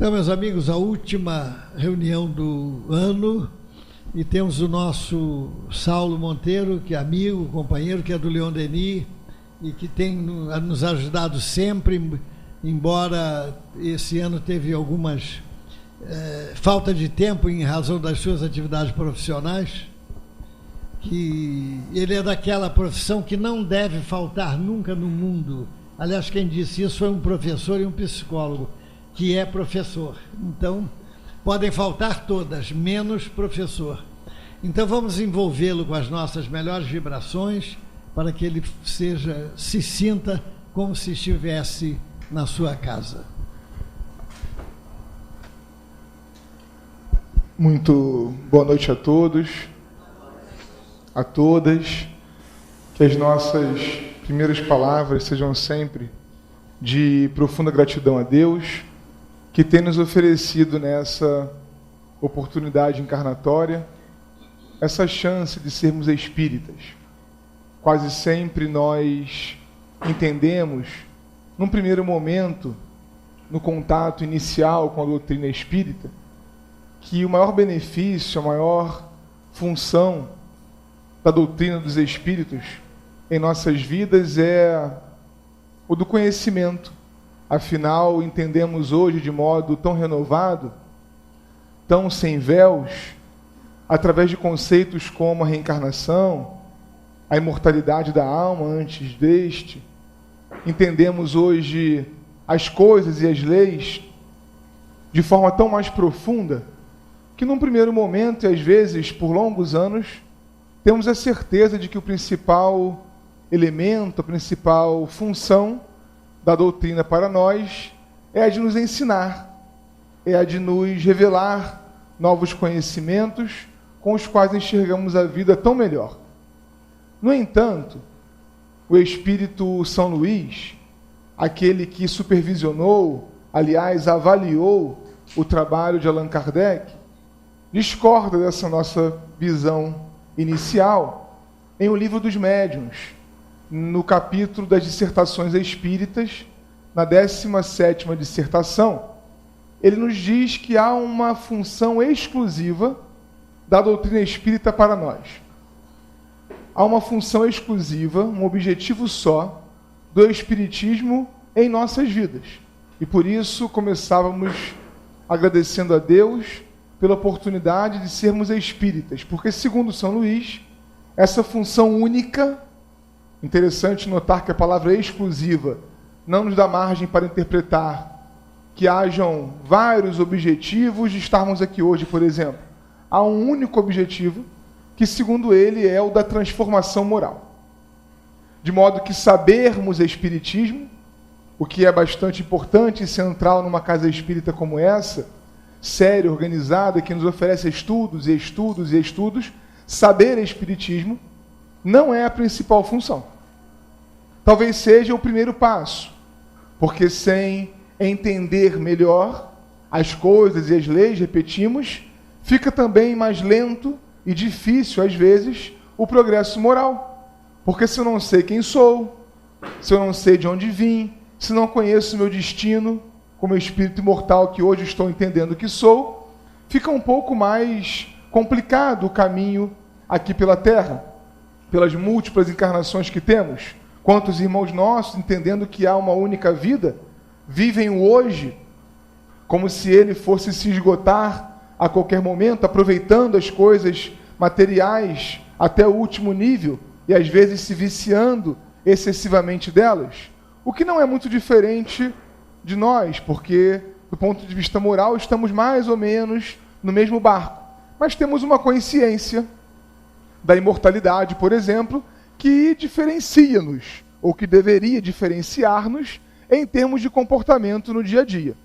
Então, meus amigos, a última reunião do ano, e temos o nosso Saulo Monteiro, que é amigo, companheiro, que é do Leon Denis, e que tem nos ajudado sempre, embora esse ano teve algumas falta de tempo em razão das suas atividades profissionais, que ele é daquela profissão que não deve faltar nunca no mundo. Aliás, quem disse isso foi um professor e um psicólogo, que é professor. Então, podem faltar todas, menos professor. Então, vamos envolvê-lo com as nossas melhores vibrações para que ele se sinta como se estivesse na sua casa. Muito boa noite a todos, a todas. Que as nossas primeiras palavras sejam sempre de profunda gratidão a Deus, que tem nos oferecido nessa oportunidade encarnatória essa chance de sermos espíritas. Quase sempre nós entendemos, num primeiro momento, no contato inicial com a doutrina espírita, que o maior benefício, a maior função da doutrina dos espíritos em nossas vidas é o do conhecimento. Afinal, entendemos hoje de modo tão renovado, tão sem véus, através de conceitos como a reencarnação, a imortalidade da alma antes deste. Entendemos hoje as coisas e as leis de forma tão mais profunda, que num primeiro momento, e às vezes por longos anos, temos a certeza de que o principal elemento, a principal função da doutrina para nós é a de nos ensinar, é a de nos revelar novos conhecimentos com os quais enxergamos a vida tão melhor. No entanto, o Espírito São Luís, aquele que supervisionou, aliás, avaliou o trabalho de Allan Kardec, discorda dessa nossa visão inicial em O Livro dos Médiuns, no capítulo das dissertações espíritas, na 17ª dissertação. Ele nos diz que há uma função exclusiva da doutrina espírita para nós. Há uma função exclusiva, um objetivo só do espiritismo em nossas vidas. E por isso começávamos agradecendo a Deus pela oportunidade de sermos espíritas, porque segundo São Luís, essa função única, interessante notar que a palavra exclusiva não nos dá margem para interpretar que hajam vários objetivos de estarmos aqui hoje, por exemplo. Há um único objetivo, que segundo ele é o da transformação moral. De modo que sabermos espiritismo, o que é bastante importante e central numa casa espírita como essa, séria, organizada, que nos oferece estudos e estudos e estudos, saber espiritismo não é a principal função. Talvez seja o primeiro passo, porque sem entender melhor as coisas e as leis, repetimos, fica também mais lento e difícil, às vezes, o progresso moral. Porque se eu não sei quem sou, se eu não sei de onde vim, se não conheço o meu destino, como espírito imortal que hoje estou entendendo que sou, fica um pouco mais complicado o caminho aqui pela Terra, pelas múltiplas encarnações que temos. Quantos irmãos nossos, entendendo que há uma única vida, vivem o hoje como se ele fosse se esgotar a qualquer momento, aproveitando as coisas materiais até o último nível e às vezes se viciando excessivamente delas, o que não é muito diferente de nós, porque do ponto de vista moral estamos mais ou menos no mesmo barco, mas temos uma consciência da imortalidade, por exemplo, que diferencia-nos, ou que deveria diferenciar-nos em termos de comportamento no dia a dia.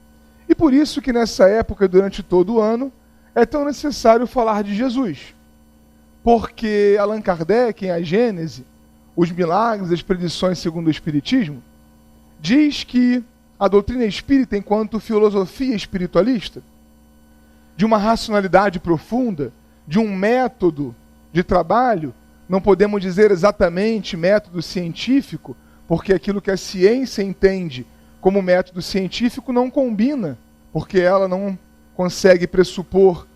E por isso que nessa época, durante todo o ano, é tão necessário falar de Jesus. Porque Allan Kardec, em A Gênese, os milagres, as predições segundo o Espiritismo, diz que a doutrina espírita, enquanto filosofia espiritualista, de uma racionalidade profunda, de um método de trabalho, não podemos dizer exatamente método científico, porque aquilo que a ciência entende como método científico não combina porque ela não consegue pressupor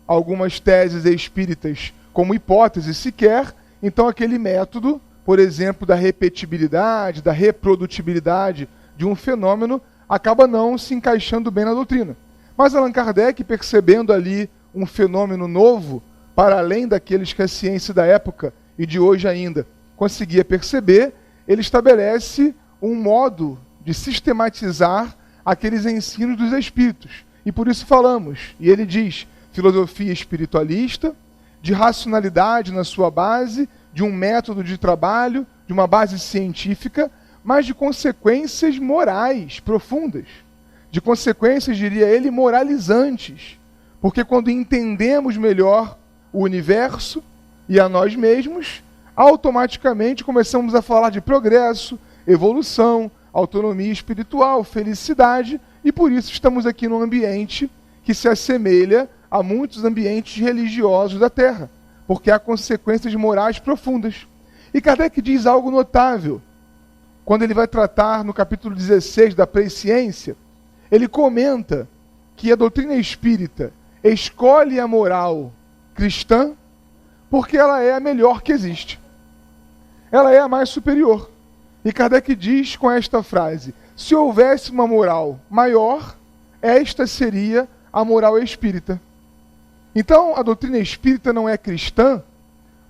algumas teses espíritas como hipótese sequer. Então aquele método, por exemplo, da repetibilidade, da reprodutibilidade de um fenômeno, acaba não se encaixando bem na doutrina. Mas Allan Kardec, percebendo ali um fenômeno novo, para além daqueles que a ciência da época e de hoje ainda conseguia perceber, ele estabelece um modo de sistematizar aqueles ensinos dos espíritos. E por isso falamos, e ele diz, filosofia espiritualista, de racionalidade na sua base, de um método de trabalho, de uma base científica, mas de consequências morais profundas, de consequências, diria ele, moralizantes. Porque quando entendemos melhor o universo e a nós mesmos, automaticamente começamos a falar de progresso, evolução, autonomia espiritual, felicidade, e por isso estamos aqui num ambiente que se assemelha a muitos ambientes religiosos da Terra, porque há consequências morais profundas. E Kardec diz algo notável. Quando ele vai tratar no capítulo 16 da presciência, ele comenta que a doutrina espírita escolhe a moral cristã porque ela é a melhor que existe. Ela é a mais superior. E Kardec diz com esta frase, se houvesse uma moral maior, esta seria a moral espírita. Então, a doutrina espírita não é cristã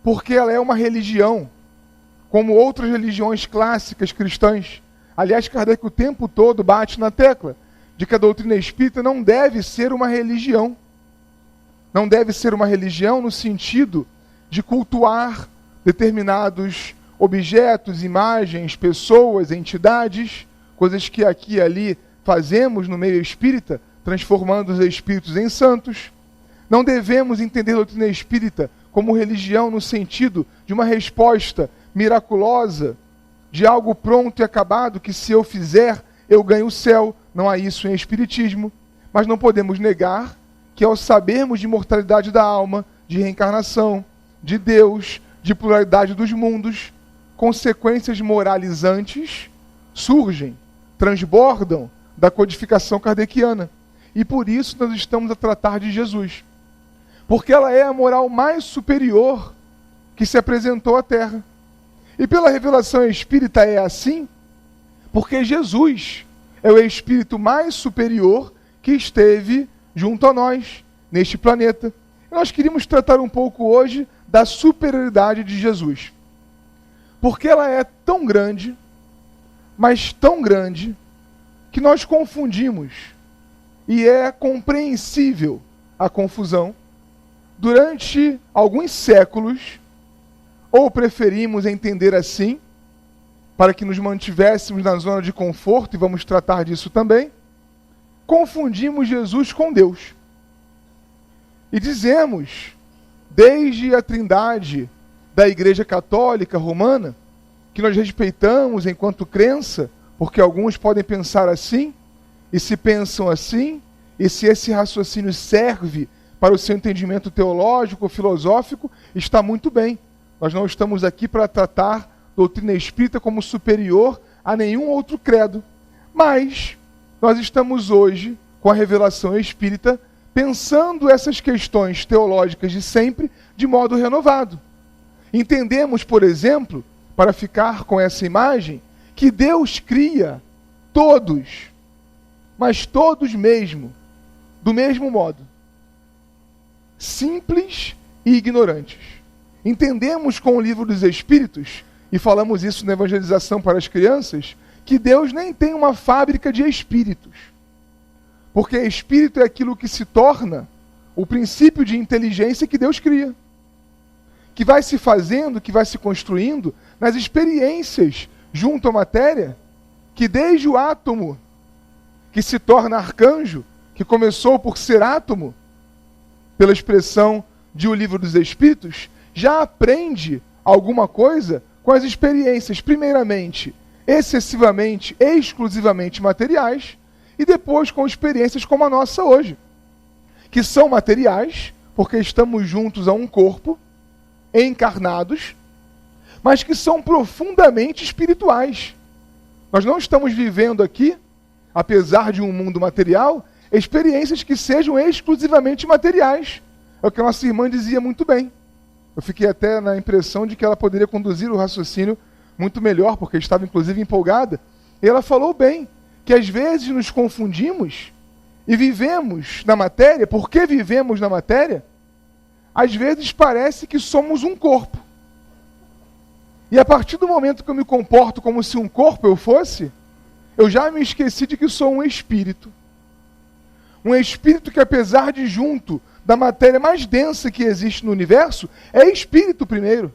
porque ela é uma religião, como outras religiões clássicas cristãs. Aliás, Kardec o tempo todo bate na tecla de que a doutrina espírita não deve ser uma religião. Não deve ser uma religião no sentido de cultuar determinados objetos, imagens, pessoas, entidades, coisas que aqui e ali fazemos no meio espírita, transformando os espíritos em santos. Não devemos entender a doutrina espírita como religião no sentido de uma resposta miraculosa, de algo pronto e acabado, que se eu fizer, eu ganho o céu. Não há isso em espiritismo. Mas não podemos negar que ao sabermos de imortalidade da alma, de reencarnação, de Deus, de pluralidade dos mundos, consequências moralizantes surgem, transbordam da codificação kardeciana. E por isso nós estamos a tratar de Jesus. Porque ela é a moral mais superior que se apresentou à Terra. E pela revelação espírita é assim, porque Jesus é o espírito mais superior que esteve junto a nós, neste planeta. E nós queríamos tratar um pouco hoje da superioridade de Jesus. Porque ela é tão grande, mas tão grande, que nós confundimos. E é compreensível a confusão. Durante alguns séculos, ou preferimos entender assim, para que nos mantivéssemos na zona de conforto, e vamos tratar disso também, confundimos Jesus com Deus. E dizemos, desde a Trindade da Igreja Católica Romana, que nós respeitamos enquanto crença, porque alguns podem pensar assim, e se pensam assim, e se esse raciocínio serve para o seu entendimento teológico ou filosófico, está muito bem. Nós não estamos aqui para tratar doutrina espírita como superior a nenhum outro credo. Mas nós estamos hoje, com a revelação espírita, pensando essas questões teológicas de sempre de modo renovado. Entendemos, por exemplo, para ficar com essa imagem, que Deus cria todos, mas todos mesmo, do mesmo modo. Simples e ignorantes. Entendemos com o livro dos Espíritos, e falamos isso na evangelização para as crianças, que Deus nem tem uma fábrica de espíritos. Porque espírito é aquilo que se torna o princípio de inteligência que Deus cria. Que vai se fazendo, que vai se construindo nas experiências junto à matéria, que desde o átomo, que se torna arcanjo, que começou por ser átomo, pela expressão de O Livro dos Espíritos, já aprende alguma coisa com as experiências, primeiramente, excessivamente, exclusivamente materiais, e depois com experiências como a nossa hoje, que são materiais, porque estamos juntos a um corpo, encarnados, mas que são profundamente espirituais. Nós não estamos vivendo aqui, apesar de um mundo material, experiências que sejam exclusivamente materiais. É o que a nossa irmã dizia muito bem. Eu fiquei até na impressão de que ela poderia conduzir o raciocínio muito melhor, porque estava inclusive empolgada. E ela falou bem, que às vezes nos confundimos e vivemos na matéria. Porque vivemos na matéria, às vezes parece que somos um corpo. E a partir do momento que eu me comporto como se um corpo eu fosse, eu já me esqueci de que sou um espírito. Um espírito que, apesar de junto da matéria mais densa que existe no universo, é espírito primeiro.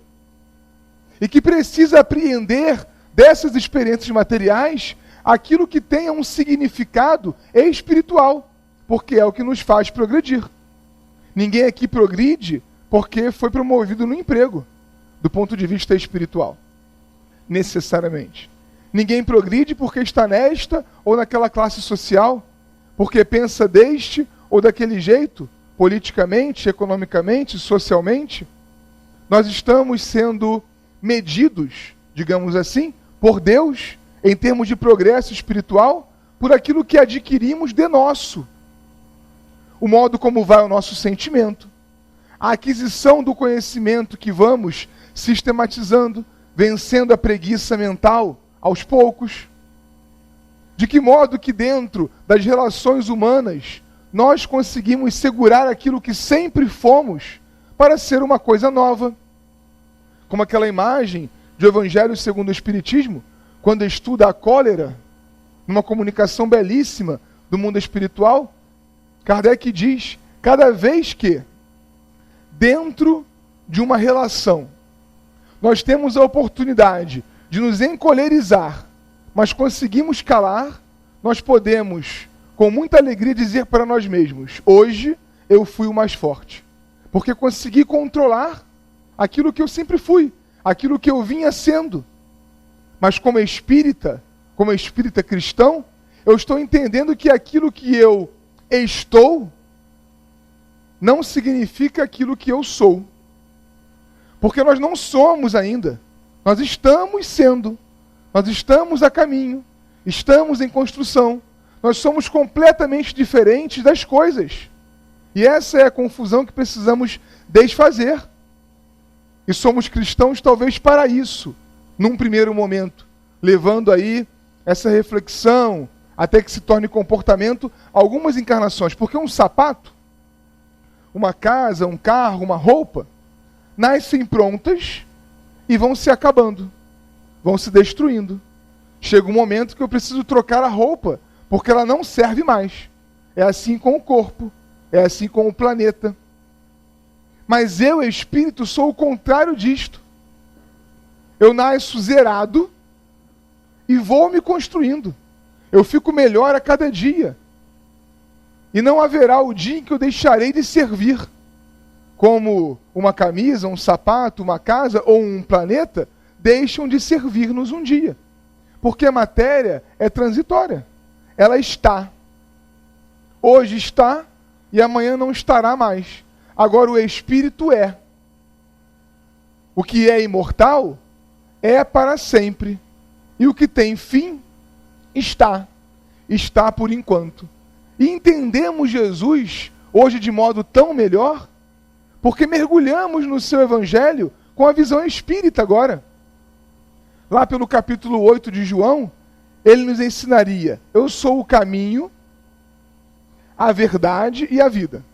E que precisa apreender dessas experiências materiais aquilo que tenha um significado espiritual, porque é o que nos faz progredir. Ninguém aqui progride porque foi promovido no emprego, do ponto de vista espiritual, necessariamente. Ninguém progride porque está nesta ou naquela classe social, porque pensa deste ou daquele jeito, politicamente, economicamente, socialmente. Nós estamos sendo medidos, digamos assim, por Deus, em termos de progresso espiritual, por aquilo que adquirimos de nosso. O modo como vai o nosso sentimento, a aquisição do conhecimento que vamos sistematizando, vencendo a preguiça mental aos poucos. De que modo que dentro das relações humanas nós conseguimos segurar aquilo que sempre fomos para ser uma coisa nova. Como aquela imagem do Evangelho segundo o Espiritismo, quando estuda a cólera, numa comunicação belíssima do mundo espiritual, Kardec diz, cada vez que dentro de uma relação nós temos a oportunidade de nos encolerizar, mas conseguimos calar, nós podemos, com muita alegria, dizer para nós mesmos, hoje eu fui o mais forte, porque consegui controlar aquilo que eu sempre fui, aquilo que eu vinha sendo. Mas como espírita cristão, eu estou entendendo que aquilo que eu estou não significa aquilo que eu sou. Porque nós não somos ainda. Nós estamos sendo. Nós estamos a caminho. Estamos em construção. Nós somos completamente diferentes das coisas. E essa é a confusão que precisamos desfazer. E somos cristãos talvez para isso, num primeiro momento, levando aí essa reflexão até que se torne comportamento algumas encarnações. Porque um sapato, uma casa, um carro, uma roupa, nascem prontas e vão se acabando, vão se destruindo. Chega um momento que eu preciso trocar a roupa, porque ela não serve mais. É assim com o corpo, é assim com o planeta. Mas eu, espírito, sou o contrário disto. Eu nasço zerado e vou me construindo. Eu fico melhor a cada dia. E não haverá o dia em que eu deixarei de servir. Como uma camisa, um sapato, uma casa ou um planeta deixam de servir-nos um dia. Porque a matéria é transitória. Ela está. Hoje está e amanhã não estará mais. Agora o espírito é. O que é imortal é para sempre. E o que tem fim está. Está por enquanto. E entendemos Jesus hoje de modo tão melhor, porque mergulhamos no seu evangelho com a visão espírita agora. Lá pelo capítulo 8 de João, ele nos ensinaria, eu sou o caminho, a verdade e a vida.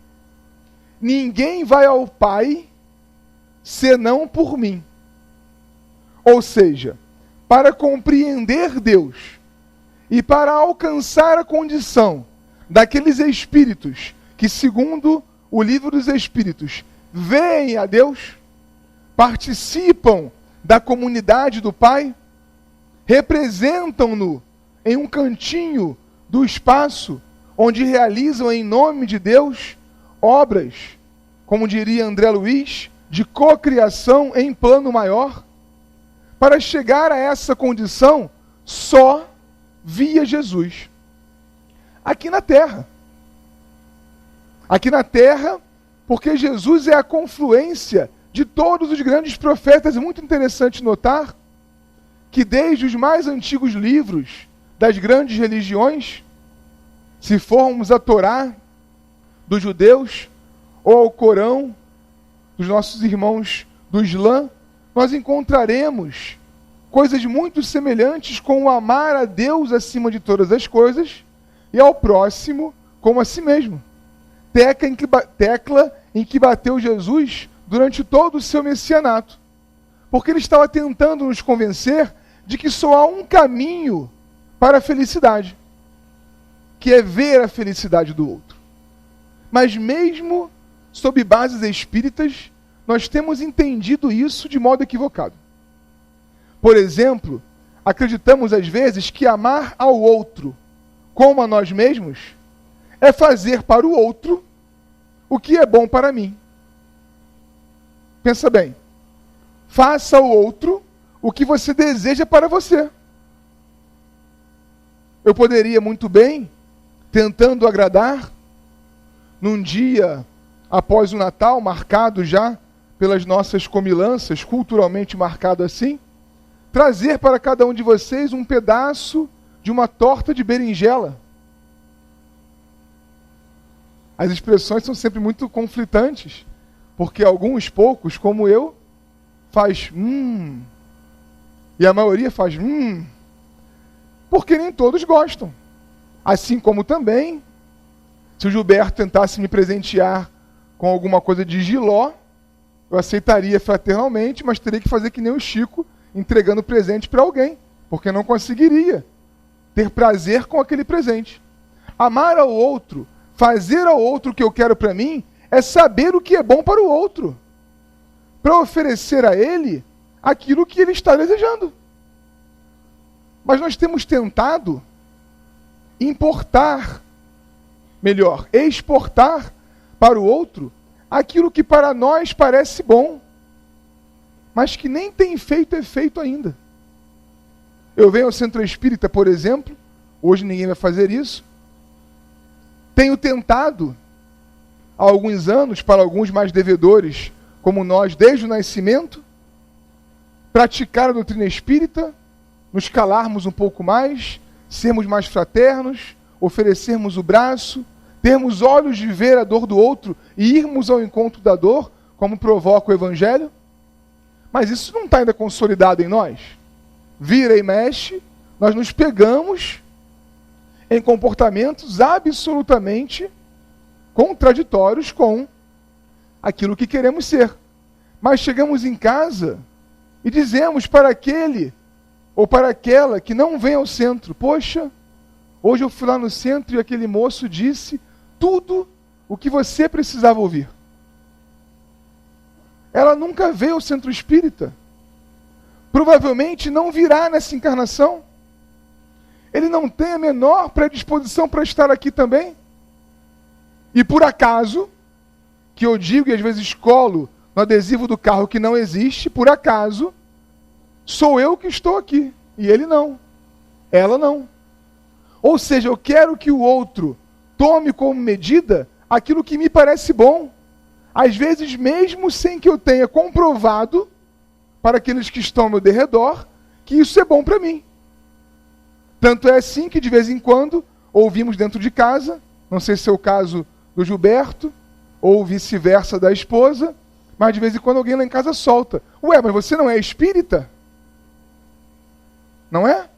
Ninguém vai ao Pai senão por mim. Ou seja, para compreender Deus e para alcançar a condição daqueles espíritos que, segundo o livro dos Espíritos, veem a Deus, participam da comunidade do Pai, representam-no em um cantinho do espaço, onde realizam em nome de Deus obras, como diria André Luiz, de cocriação em plano maior. Para chegar a essa condição, só via Jesus. Aqui na Terra. Aqui na Terra, porque Jesus é a confluência de todos os grandes profetas. É muito interessante notar que desde os mais antigos livros das grandes religiões, se formos à Torá dos judeus ou ao Corão dos nossos irmãos do Islã, nós encontraremos coisas muito semelhantes com o amar a Deus acima de todas as coisas e ao próximo como a si mesmo. Tecla em que bateu Jesus durante todo o seu messianato. Porque ele estava tentando nos convencer de que só há um caminho para a felicidade, que é ver a felicidade do outro. Mas mesmo sob bases espíritas, nós temos entendido isso de modo equivocado. Por exemplo, acreditamos às vezes que amar ao outro como a nós mesmos é fazer para o outro o que é bom para mim. Pensa bem. Faça ao outro o que você deseja para você. Eu poderia muito bem, tentando agradar, num dia após o Natal, marcado já pelas nossas comilanças, culturalmente marcado assim, trazer para cada um de vocês um pedaço de uma torta de berinjela. As expressões são sempre muito conflitantes, porque alguns poucos, como eu, faz e a maioria faz porque nem todos gostam. Assim como também, se o Gilberto tentasse me presentear com alguma coisa de jiló, eu aceitaria fraternalmente, mas teria que fazer que nem o Chico, entregando presente para alguém, porque não conseguiria ter prazer com aquele presente. Amar ao outro, fazer ao outro o que eu quero para mim, é saber o que é bom para o outro, para oferecer a ele aquilo que ele está desejando. Mas nós temos tentado exportar para o outro aquilo que para nós parece bom, mas que nem tem feito efeito ainda. Eu venho ao Centro Espírita, por exemplo, hoje ninguém vai fazer isso. Tenho tentado, há alguns anos, para alguns mais devedores, como nós, desde o nascimento, praticar a doutrina espírita, nos calarmos um pouco mais, sermos mais fraternos, oferecermos o braço, termos olhos de ver a dor do outro e irmos ao encontro da dor, como provoca o Evangelho. Mas isso não está ainda consolidado em nós. Vira e mexe, nós nos pegamos em comportamentos absolutamente contraditórios com aquilo que queremos ser. Mas chegamos em casa e dizemos para aquele ou para aquela que não vem ao centro: poxa, hoje eu fui lá no centro e aquele moço disse tudo o que você precisava ouvir. Ela nunca veio ao Centro Espírita. Provavelmente não virá nessa encarnação. Ele não tem a menor predisposição para estar aqui também. E por acaso, que eu digo e às vezes colo no adesivo do carro que não existe, por acaso, sou eu que estou aqui. E ele não. Ela não. Ou seja, eu quero que o outro tome como medida aquilo que me parece bom. Às vezes mesmo sem que eu tenha comprovado para aqueles que estão ao meu derredor que isso é bom para mim. Tanto é assim que de vez em quando ouvimos dentro de casa, não sei se é o caso do Gilberto, ou vice-versa da esposa, mas de vez em quando alguém lá em casa solta: ué, mas você não é espírita? Não é?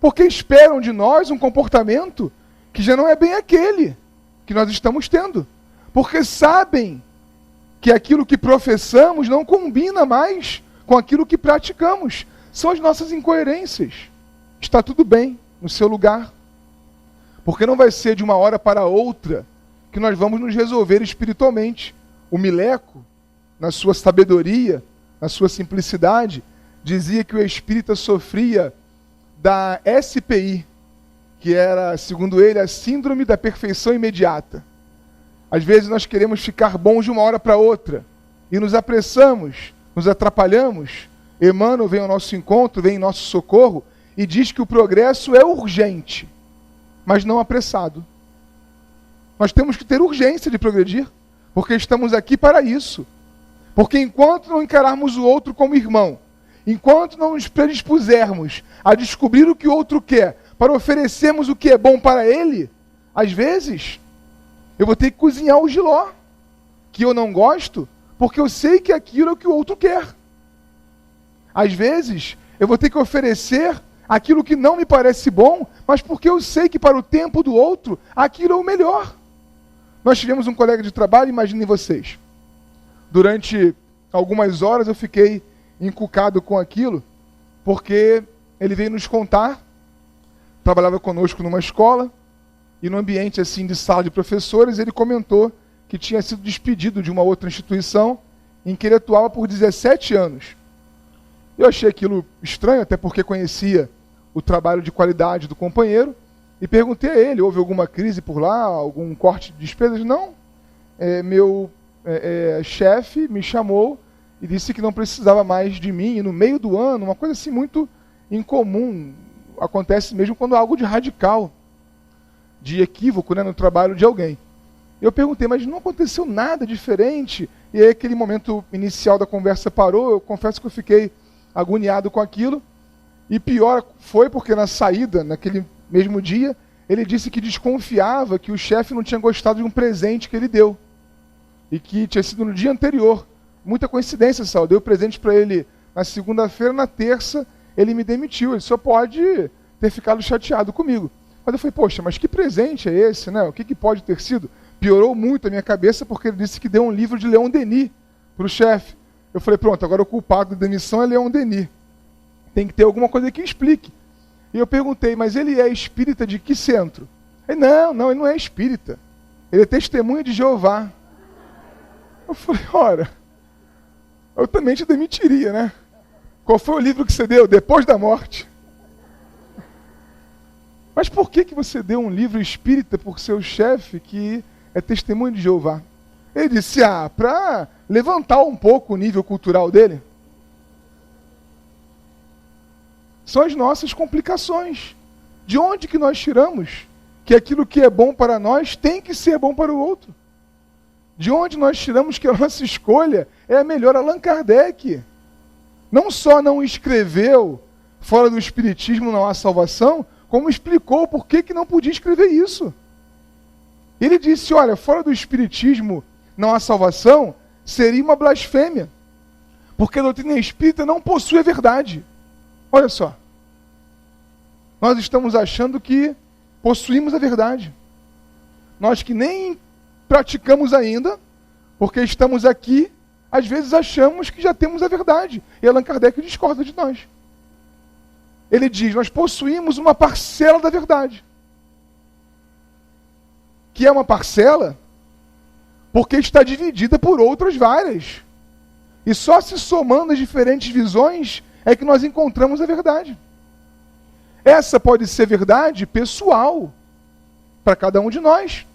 Porque esperam de nós um comportamento que já não é bem aquele que nós estamos tendo. Porque sabem que aquilo que professamos não combina mais com aquilo que praticamos. São as nossas incoerências. Está tudo bem no seu lugar. Porque não vai ser de uma hora para outra que nós vamos nos resolver espiritualmente. O Mileco, na sua sabedoria, na sua simplicidade, dizia que o espírita sofria da SPI, que era, segundo ele, a síndrome da perfeição imediata. Às vezes nós queremos ficar bons de uma hora para outra e nos apressamos, nos atrapalhamos. Emmanuel vem ao nosso encontro, vem em nosso socorro e diz que o progresso é urgente, mas não apressado. Nós temos que ter urgência de progredir, porque estamos aqui para isso. Porque enquanto não encararmos o outro como irmão, enquanto não nos predispusermos a descobrir o que o outro quer, para oferecermos o que é bom para ele, Às vezes, eu vou ter que cozinhar o jiló, que eu não gosto, porque eu sei que aquilo é o que o outro quer. Às vezes, eu vou ter que oferecer aquilo que não me parece bom, mas porque eu sei que para o tempo do outro, aquilo é o melhor. Nós tivemos um colega de trabalho, imaginem vocês. Durante algumas horas eu fiquei encucado com aquilo, porque ele veio nos contar, trabalhava conosco numa escola, e no ambiente assim de sala de professores, ele comentou que tinha sido despedido de uma outra instituição em que ele atuava por 17 anos. Eu achei aquilo estranho, até porque conhecia o trabalho de qualidade do companheiro, e perguntei a ele, houve alguma crise por lá, algum corte de despesas? Não. Meu chefe me chamou e disse que não precisava mais de mim, e no meio do ano, uma coisa assim muito incomum, acontece mesmo quando há algo de radical, de equívoco, né, no trabalho de alguém. Eu perguntei, mas não aconteceu nada diferente? E aí aquele momento inicial da conversa parou, eu confesso que eu fiquei agoniado com aquilo, e pior foi porque na saída, naquele mesmo dia, ele disse que desconfiava que o chefe não tinha gostado de um presente que ele deu, e que tinha sido no dia anterior. Muita coincidência, Sal. Eu dei o presente para ele na segunda-feira, na terça ele me demitiu, ele só pode ter ficado chateado comigo. Mas eu falei, poxa, mas que presente é esse, né? O que pode ter sido? Piorou muito a minha cabeça porque ele disse que deu um livro de Leon Denis para o chefe. Eu falei, pronto, agora o culpado da demissão é Leon Denis. Tem que ter alguma coisa que explique. E eu perguntei, mas ele é espírita de que centro? Ele, não, ele não é espírita. Ele é testemunha de Jeová. Eu falei, ora, eu também te demitiria, né? Qual foi o livro que você deu? Depois da morte. Mas por que você deu um livro espírita por seu chefe que é testemunho de Jeová? Ele disse, para levantar um pouco o nível cultural dele. São as nossas complicações. De onde que nós tiramos que aquilo que é bom para nós tem que ser bom para o outro? De onde nós tiramos que a nossa escolha é a melhor? Allan Kardec não só não escreveu fora do Espiritismo não há salvação, como explicou por que não podia escrever isso. Ele disse, olha, fora do Espiritismo não há salvação, seria uma blasfêmia, porque a doutrina espírita não possui a verdade. Olha só, nós estamos achando que possuímos a verdade. Nós que nem praticamos ainda, porque estamos aqui, às vezes achamos que já temos a verdade. E Allan Kardec discorda de nós. Ele diz, nós possuímos uma parcela da verdade. Que é uma parcela porque está dividida por outras várias. E só se somando as diferentes visões é que nós encontramos a verdade. Essa pode ser verdade pessoal para cada um de nós.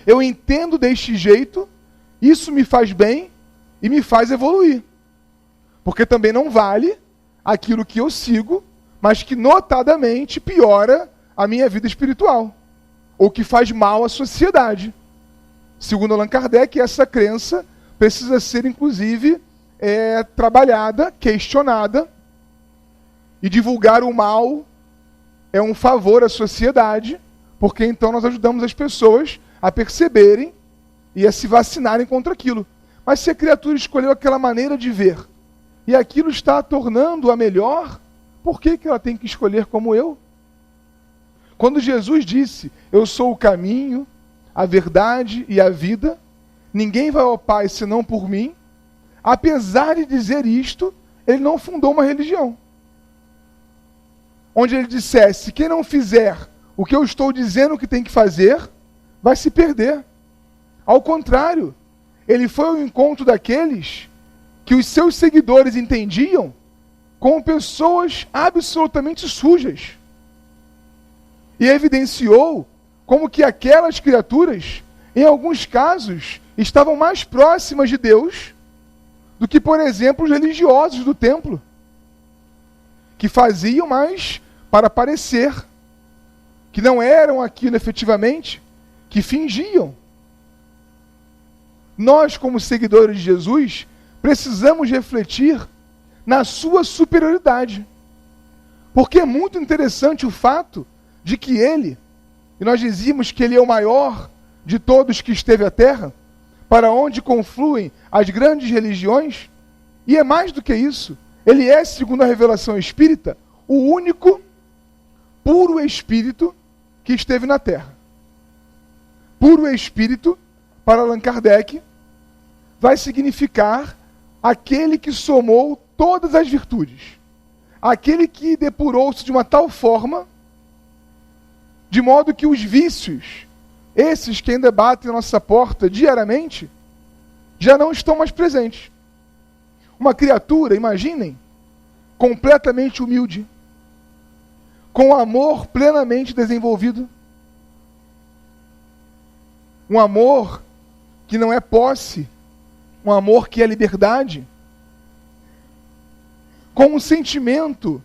Eu entendo deste jeito, isso me faz bem e me faz evoluir. Porque também não vale aquilo que eu sigo, mas que notadamente piora a minha vida espiritual, ou que faz mal à sociedade. Segundo Allan Kardec, essa crença precisa ser, inclusive, trabalhada, questionada, e divulgar o mal é um favor à sociedade, porque então nós ajudamos as pessoas a perceberem e a se vacinarem contra aquilo. Mas se a criatura escolheu aquela maneira de ver, e aquilo está a tornando-a melhor, por que ela tem que escolher como eu? Quando Jesus disse, eu sou o caminho, a verdade e a vida, ninguém vai ao Pai senão por mim, apesar de dizer isto, ele não fundou uma religião. Onde ele dissesse, quem não fizer o que eu estou dizendo que tem que fazer, vai se perder. Ao contrário, ele foi ao encontro daqueles que os seus seguidores entendiam como pessoas absolutamente sujas. E evidenciou como que aquelas criaturas, em alguns casos, estavam mais próximas de Deus do que, por exemplo, os religiosos do templo, que faziam mais para parecer, que não eram aquilo efetivamente, que fingiam. Nós, como seguidores de Jesus, precisamos refletir na sua superioridade. Porque é muito interessante o fato de que ele, e nós dizíamos que ele é o maior de todos que esteve à terra, para onde confluem as grandes religiões, e é mais do que isso, ele é, segundo a revelação espírita, o único puro espírito que esteve na terra. Puro espírito, para Allan Kardec, vai significar aquele que somou todas as virtudes, aquele que depurou-se de uma tal forma, de modo que os vícios, esses que ainda batem a nossa porta diariamente, já não estão mais presentes. Uma criatura, imaginem, completamente humilde, com amor plenamente desenvolvido, um amor que não é posse, um amor que é liberdade, com um sentimento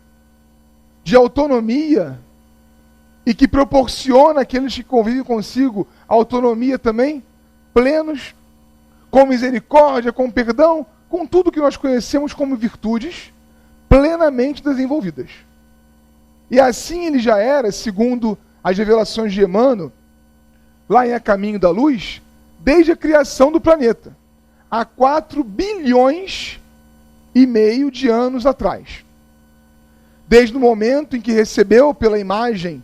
de autonomia e que proporciona àqueles que convivem consigo autonomia também, plenos, com misericórdia, com perdão, com tudo que nós conhecemos como virtudes plenamente desenvolvidas. E assim ele já era, segundo as revelações de Emmanuel, lá em A Caminho da Luz, desde a criação do planeta, há 4 bilhões e meio de anos atrás. Desde o momento em que recebeu pela imagem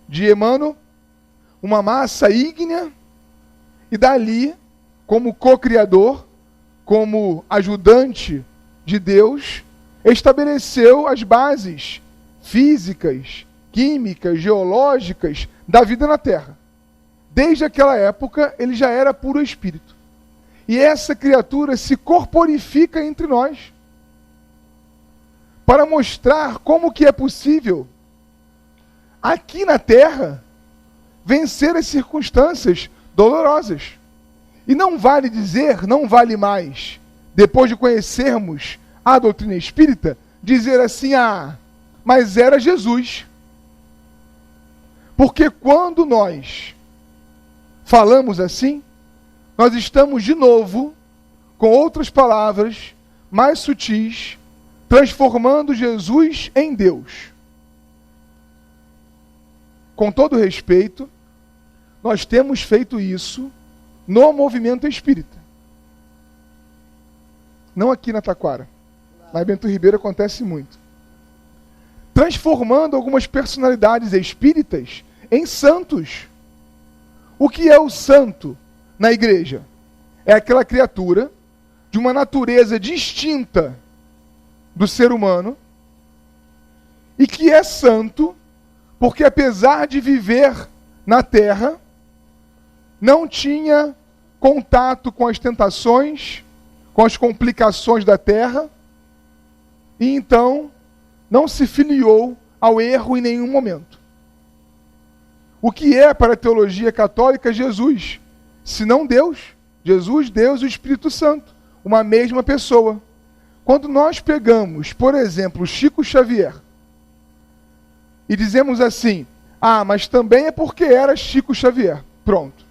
de Emmanuel uma massa ígnea e dali, como co-criador, como ajudante de Deus, estabeleceu as bases físicas, químicas, geológicas da vida na Terra. Desde aquela época, ele já era puro espírito. E essa criatura se corporifica entre nós para mostrar como que é possível, aqui na Terra, vencer as circunstâncias dolorosas. E não vale dizer, não vale mais, depois de conhecermos a doutrina espírita, dizer assim, mas era Jesus. Porque quando nós falamos assim, nós estamos de novo, com outras palavras mais sutis, transformando Jesus em Deus. Com todo respeito, nós temos feito isso no movimento espírita. Não aqui na Taquara. Lá em Bento Ribeiro acontece muito. Transformando algumas personalidades espíritas em santos. O que é o santo na igreja? É aquela criatura de uma natureza distinta do ser humano e que é santo porque, apesar de viver na terra, não tinha contato com as tentações, com as complicações da terra, e então não se filiou ao erro em nenhum momento. O que é para a teologia católica Jesus? Se não Deus, Jesus, Deus e o Espírito Santo, uma mesma pessoa. Quando nós pegamos, por exemplo, Chico Xavier, e dizemos assim, mas também é porque era Chico Xavier. Pronto.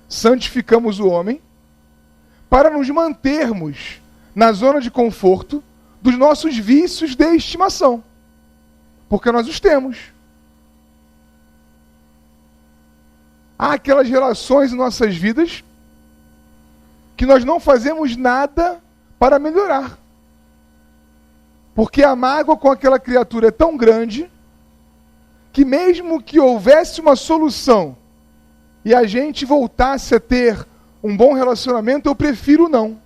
Santificamos o homem para nos mantermos na zona de conforto dos nossos vícios de estimação. Porque nós os temos. Há aquelas relações em nossas vidas que nós não fazemos nada para melhorar. Porque a mágoa com aquela criatura é tão grande que mesmo que houvesse uma solução e a gente voltasse a ter um bom relacionamento, eu prefiro não.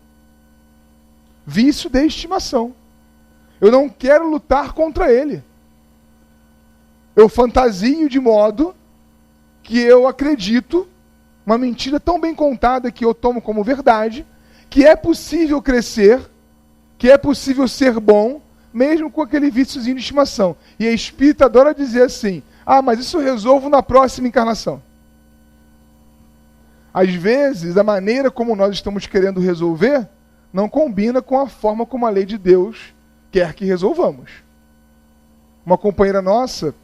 Vício de estimação. Eu não quero lutar contra ele. Eu fantasio de modo que eu acredito, uma mentira tão bem contada que eu tomo como verdade, que é possível crescer, que é possível ser bom, mesmo com aquele viciozinho de estimação. E a espírita adora dizer assim, mas isso eu resolvo na próxima encarnação. Às vezes, a maneira como nós estamos querendo resolver não combina com a forma como a lei de Deus quer que resolvamos. Uma companheira nossa,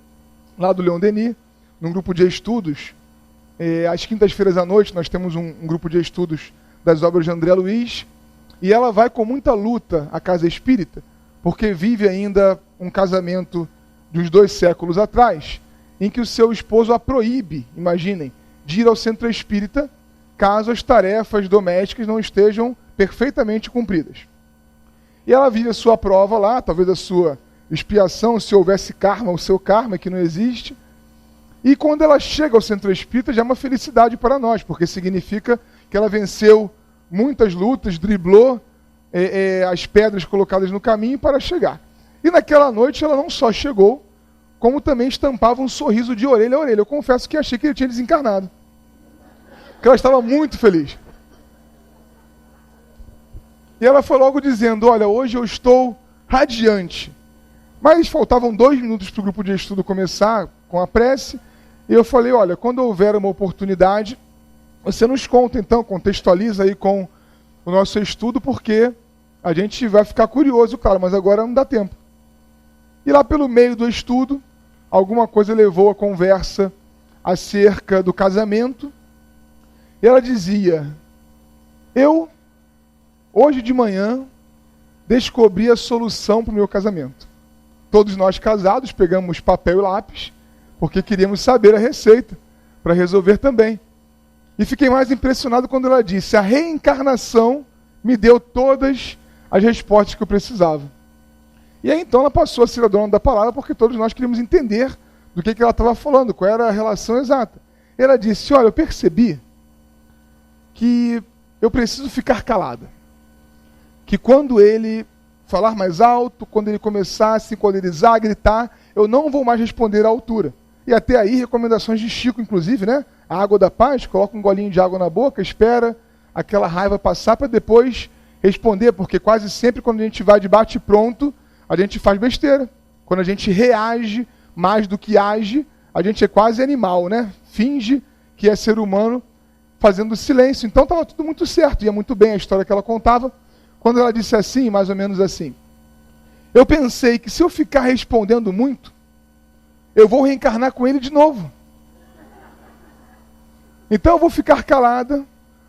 lá do Leon Denis, num grupo de estudos, às quintas-feiras à noite, nós temos um grupo de estudos das obras de André Luiz, e ela vai com muita luta à casa espírita, porque vive ainda um casamento de uns 2 séculos atrás, em que o seu esposo a proíbe, imaginem, de ir ao centro espírita caso as tarefas domésticas não estejam perfeitamente cumpridas. E ela vive a sua prova lá, talvez a sua expiação, se houvesse karma, o seu karma, que não existe. E quando ela chega ao centro espírita, já é uma felicidade para nós, porque significa que ela venceu muitas lutas, driblou as pedras colocadas no caminho para chegar. E naquela noite ela não só chegou, como também estampava um sorriso de orelha a orelha. Eu confesso que achei que ele tinha desencarnado, porque ela estava muito feliz. E ela foi logo dizendo, olha, hoje eu estou radiante. Mas faltavam 2 minutos para o grupo de estudo começar com a prece. E eu falei, olha, quando houver uma oportunidade, você nos conta então, contextualiza aí com o nosso estudo, porque a gente vai ficar curioso, claro, mas agora não dá tempo. E lá pelo meio do estudo, alguma coisa levou a conversa acerca do casamento. E ela dizia, hoje de manhã, descobri a solução para o meu casamento. Todos nós casados pegamos papel e lápis, porque queríamos saber a receita, para resolver também. E fiquei mais impressionado quando ela disse, a reencarnação me deu todas as respostas que eu precisava. E aí então ela passou a ser a dona da palavra, porque todos nós queríamos entender do que ela estava falando, qual era a relação exata. Ela disse, olha, eu percebi que eu preciso ficar calada. Que quando ele falar mais alto, quando ele começar a se encolerizar, a gritar, eu não vou mais responder à altura. E até aí, recomendações de Chico, inclusive, né? A água da paz, coloca um golinho de água na boca, espera aquela raiva passar para depois responder, porque quase sempre quando a gente vai de bate-pronto, a gente faz besteira. Quando a gente reage mais do que age, a gente é quase animal, né? Finge que é ser humano fazendo silêncio. Então estava tudo muito certo, ia muito bem a história que ela contava. Quando ela disse assim, mais ou menos assim, eu pensei que se eu ficar respondendo muito, eu vou reencarnar com ele de novo. Então eu vou ficar calada,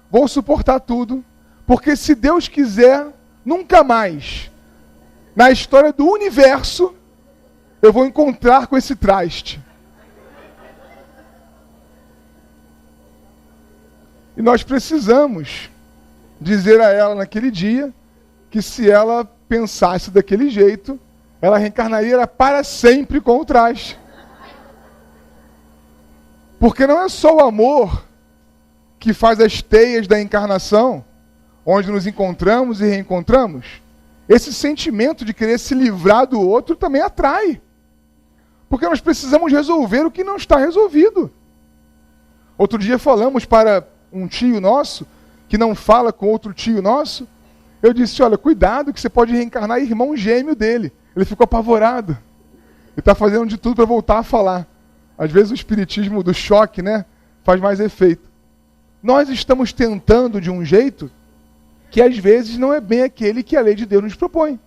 vou suportar tudo, porque se Deus quiser, nunca mais, na história do universo, eu vou encontrar com esse traste. E nós precisamos dizer a ela naquele dia que se ela pensasse daquele jeito, ela reencarnaria para sempre com o traste. Porque não é só o amor que faz as teias da encarnação, onde nos encontramos e reencontramos. Esse sentimento de querer se livrar do outro também atrai. Porque nós precisamos resolver o que não está resolvido. Outro dia falamos para um tio nosso, que não fala com outro tio nosso, eu disse, olha, cuidado que você pode reencarnar irmão gêmeo dele. Ele ficou apavorado. Ele está fazendo de tudo para voltar a falar. Às vezes o espiritismo do choque, né, faz mais efeito. Nós estamos tentando de um jeito que às vezes não é bem aquele que a lei de Deus nos propõe.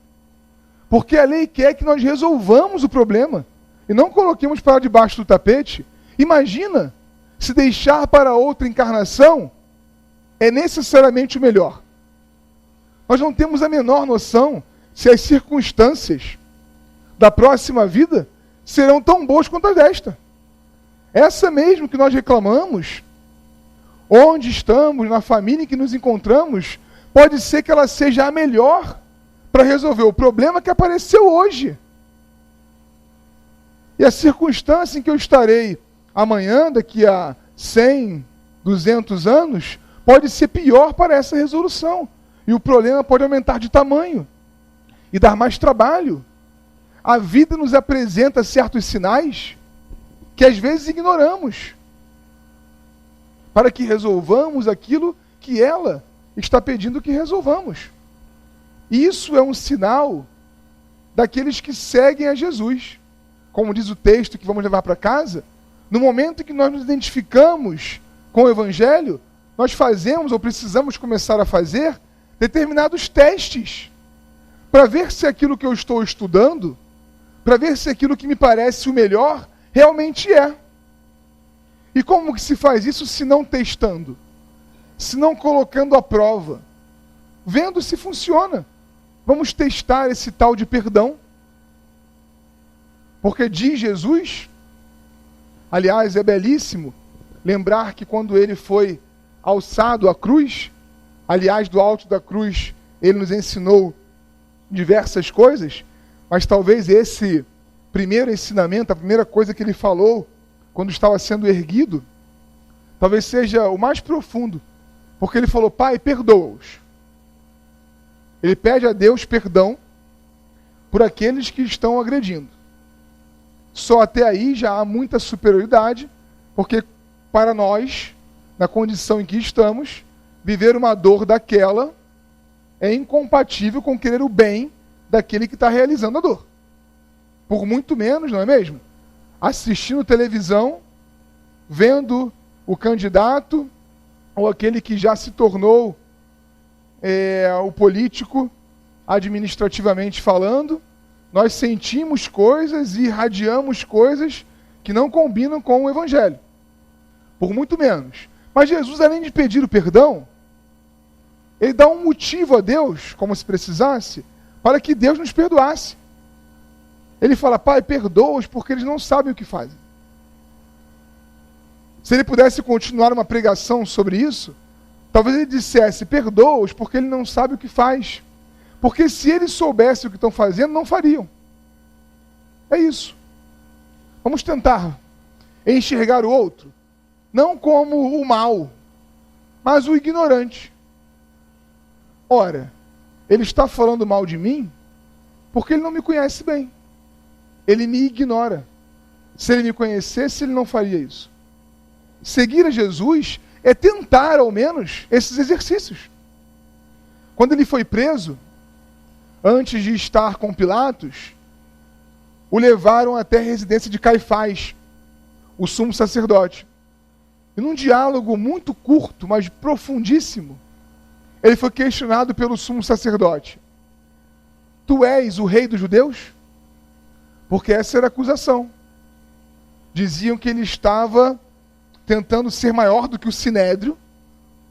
Porque a lei quer que nós resolvamos o problema e não coloquemos para debaixo do tapete. Imagina se deixar para outra encarnação é necessariamente o melhor. Nós não temos a menor noção se as circunstâncias da próxima vida serão tão boas quanto as desta. Essa mesmo que nós reclamamos, onde estamos, na família em que nos encontramos, pode ser que ela seja a melhor para resolver o problema que apareceu hoje. E a circunstância em que eu estarei amanhã, daqui a 100, 200 anos, pode ser pior para essa resolução. E o problema pode aumentar de tamanho e dar mais trabalho. A vida nos apresenta certos sinais que às vezes ignoramos, para que resolvamos aquilo que ela está pedindo que resolvamos. Isso é um sinal daqueles que seguem a Jesus. Como diz o texto que vamos levar para casa, no momento em que nós nos identificamos com o Evangelho, nós fazemos ou precisamos começar a fazer determinados testes para ver se aquilo que eu estou estudando, para ver se aquilo que me parece o melhor, realmente é. E como que se faz isso se não testando? Se não colocando à prova? Vendo se funciona. Vamos testar esse tal de perdão. Porque diz Jesus Aliás, é belíssimo lembrar que quando ele foi alçado à cruz, aliás, do alto da cruz, ele nos ensinou diversas coisas, mas talvez esse primeiro ensinamento, a primeira coisa que ele falou quando estava sendo erguido, talvez seja o mais profundo, porque ele falou: Pai, perdoa-os. Ele pede a Deus perdão por aqueles que estão agredindo. Só até aí já há muita superioridade, porque para nós, na condição em que estamos, viver uma dor daquela é incompatível com querer o bem daquele que está realizando a dor. Por muito menos, não é mesmo? Assistindo televisão, vendo o candidato ou aquele que já se tornou o político, administrativamente falando, nós sentimos coisas e irradiamos coisas que não combinam com o Evangelho. Por muito menos. Mas Jesus, além de pedir o perdão, ele dá um motivo a Deus, como se precisasse, para que Deus nos perdoasse. Ele fala: Pai, perdoa-os porque eles não sabem o que fazem. Se ele pudesse continuar uma pregação sobre isso, talvez ele dissesse: perdoa-os porque ele não sabe o que faz. Porque se eles soubessem o que estão fazendo, não fariam. É isso. Vamos tentar enxergar o outro, não como o mal, mas o ignorante. Ora, ele está falando mal de mim porque ele não me conhece bem. Ele me ignora. Se ele me conhecesse, ele não faria isso. Seguir a Jesus é tentar, ao menos, esses exercícios. Quando ele foi preso, antes de estar com Pilatos, o levaram até a residência de Caifás, o sumo sacerdote. E num diálogo muito curto, mas profundíssimo, ele foi questionado pelo sumo sacerdote: Tu és o rei dos judeus? Porque essa era a acusação. Diziam que ele estava tentando ser maior do que o Sinédrio,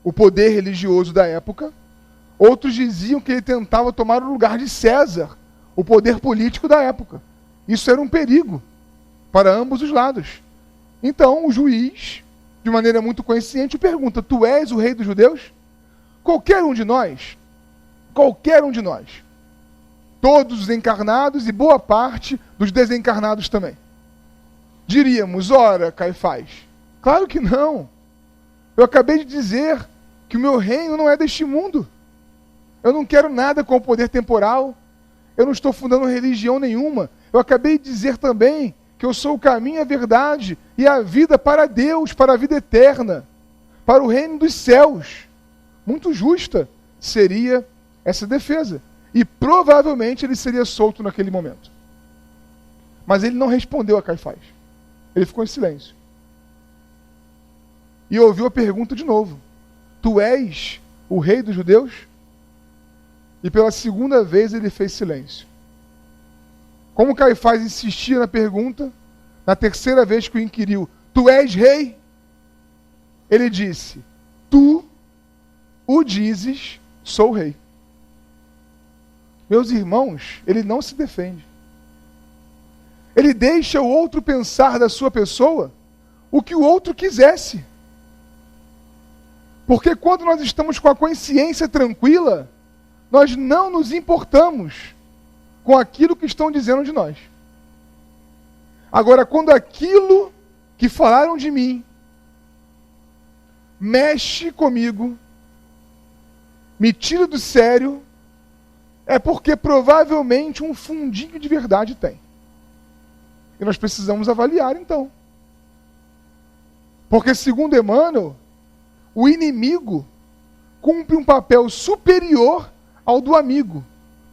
o poder religioso da época. Outros diziam que ele tentava tomar o lugar de César, o poder político da época. Isso era um perigo para ambos os lados. Então o juiz, de maneira muito consciente, pergunta: Tu és o rei dos judeus? Qualquer um de nós, todos os encarnados e boa parte dos desencarnados também, diríamos: ora, Caifás, claro que não. Eu acabei de dizer que o meu reino não é deste mundo. Eu não quero nada com o poder temporal. Eu não estou fundando religião nenhuma. Eu acabei de dizer também que eu sou o caminho, a verdade e a vida para Deus, para a vida eterna, para o reino dos céus. Muito justa seria essa defesa. E provavelmente ele seria solto naquele momento. Mas ele não respondeu a Caifás. Ele ficou em silêncio. E ouviu a pergunta de novo: Tu és o rei dos judeus? E pela segunda vez ele fez silêncio. Como Caifás insistia na pergunta, na terceira vez que o inquiriu: Tu és rei? Ele disse: Tu o dizes, sou rei. Meus irmãos, ele não se defende. Ele deixa o outro pensar da sua pessoa o que o outro quisesse. Porque quando nós estamos com a consciência tranquila, nós não nos importamos com aquilo que estão dizendo de nós. Agora, quando aquilo que falaram de mim mexe comigo, me tira do sério, é porque provavelmente um fundinho de verdade tem. E nós precisamos avaliar então. Porque, segundo Emmanuel, o inimigo cumpre um papel superior ao do amigo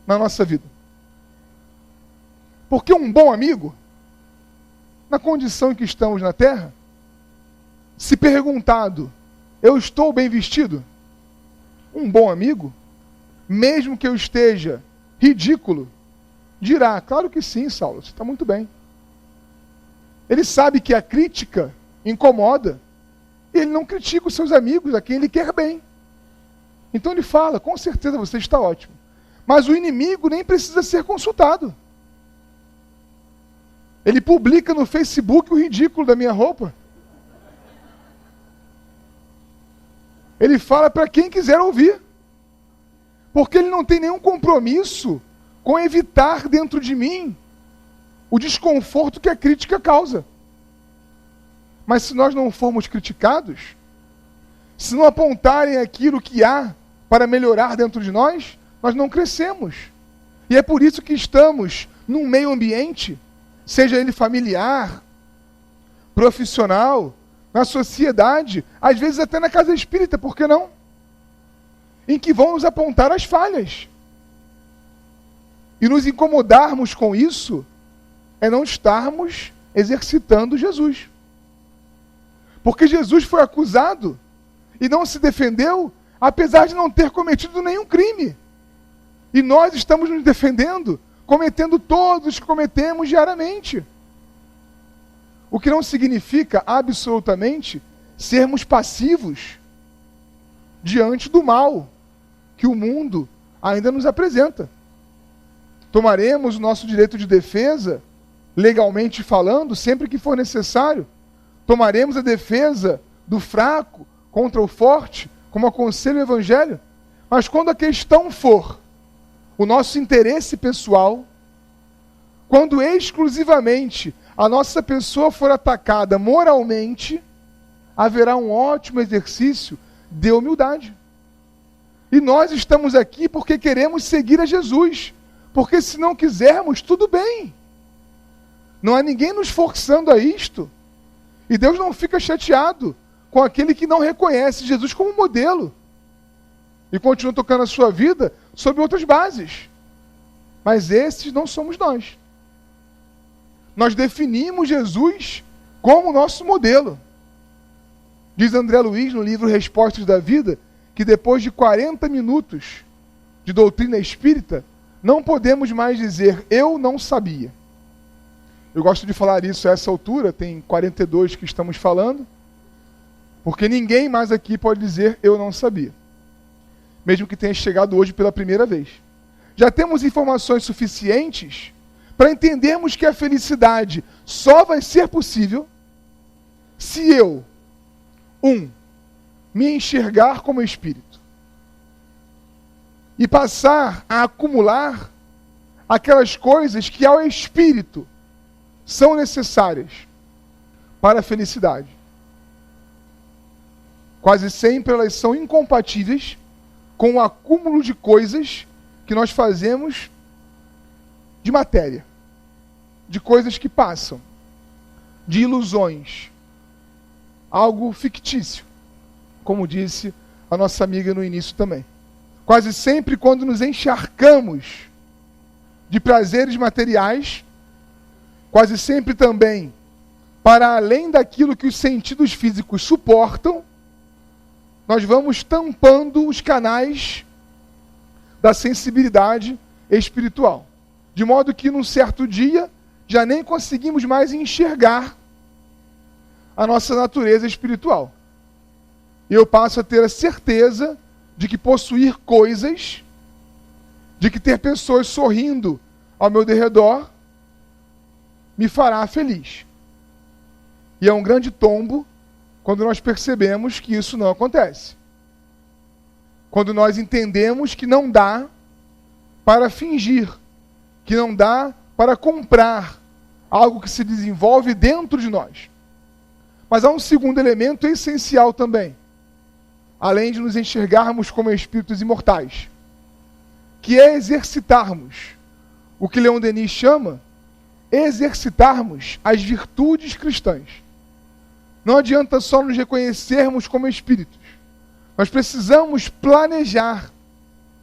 na nossa vida. Porque um bom amigo, na condição em que estamos na Terra, se perguntado: eu estou bem vestido? Um bom amigo, mesmo que eu esteja ridículo, dirá: claro que sim, Saulo, você está muito bem. Ele sabe que a crítica incomoda. Ele não critica os seus amigos, a quem ele quer bem. Então ele fala: com certeza você está ótimo. Mas o inimigo nem precisa ser consultado. Ele publica no Facebook o ridículo da minha roupa. Ele fala para quem quiser ouvir. Porque ele não tem nenhum compromisso com evitar dentro de mim o desconforto que a crítica causa. Mas se nós não formos criticados, se não apontarem aquilo que há para melhorar dentro de nós, nós não crescemos. E é por isso que estamos num meio ambiente, seja ele familiar, profissional, na sociedade, às vezes até na casa espírita, por que não? Em que vão nos apontar as falhas. E nos incomodarmos com isso é não estarmos exercitando Jesus. Porque Jesus foi acusado e não se defendeu, apesar de não ter cometido nenhum crime. E nós estamos nos defendendo, cometendo todos os que cometemos diariamente. O que não significa absolutamente sermos passivos diante do mal que o mundo ainda nos apresenta. Tomaremos o nosso direito de defesa, legalmente falando, sempre que for necessário. Tomaremos a defesa do fraco contra o forte, como aconselha o Evangelho. Mas quando a questão for o nosso interesse pessoal, quando exclusivamente a nossa pessoa for atacada moralmente, haverá um ótimo exercício de humildade. E nós estamos aqui porque queremos seguir a Jesus. Porque se não quisermos, tudo bem. Não há ninguém nos forçando a isto. E Deus não fica chateado com aquele que não reconhece Jesus como modelo. E continua tocando a sua vida sob outras bases. Mas esses não somos nós. Nós definimos Jesus como nosso modelo. Diz André Luiz no livro Respostas da Vida, que depois de 40 minutos de doutrina espírita, não podemos mais dizer, eu não sabia. Eu gosto de falar isso a essa altura, tem 42 que estamos falando, porque ninguém mais aqui pode dizer, eu não sabia. Mesmo que tenha chegado hoje pela primeira vez. Já temos informações suficientes para entendermos que a felicidade só vai ser possível se eu, me enxergar como espírito e passar a acumular aquelas coisas que ao espírito são necessárias para a felicidade. Quase sempre elas são incompatíveis com o acúmulo de coisas que nós fazemos de matéria, de coisas que passam, de ilusões, algo fictício, como disse a nossa amiga no início também. Quase sempre quando nos encharcamos de prazeres materiais, quase sempre também para além daquilo que os sentidos físicos suportam, nós vamos tampando os canais da sensibilidade espiritual. De modo que num certo dia já nem conseguimos mais enxergar a nossa natureza espiritual. E eu passo a ter a certeza de que possuir coisas, de que ter pessoas sorrindo ao meu derredor, me fará feliz. E é um grande tombo quando nós percebemos que isso não acontece. Quando nós entendemos que não dá para fingir, que não dá para comprar algo que se desenvolve dentro de nós. Mas há um segundo elemento essencial também, além de nos enxergarmos como espíritos imortais, que é exercitarmos o que Leon Denis chama, exercitarmos as virtudes cristãs. Não adianta só nos reconhecermos como espíritos. Nós precisamos planejar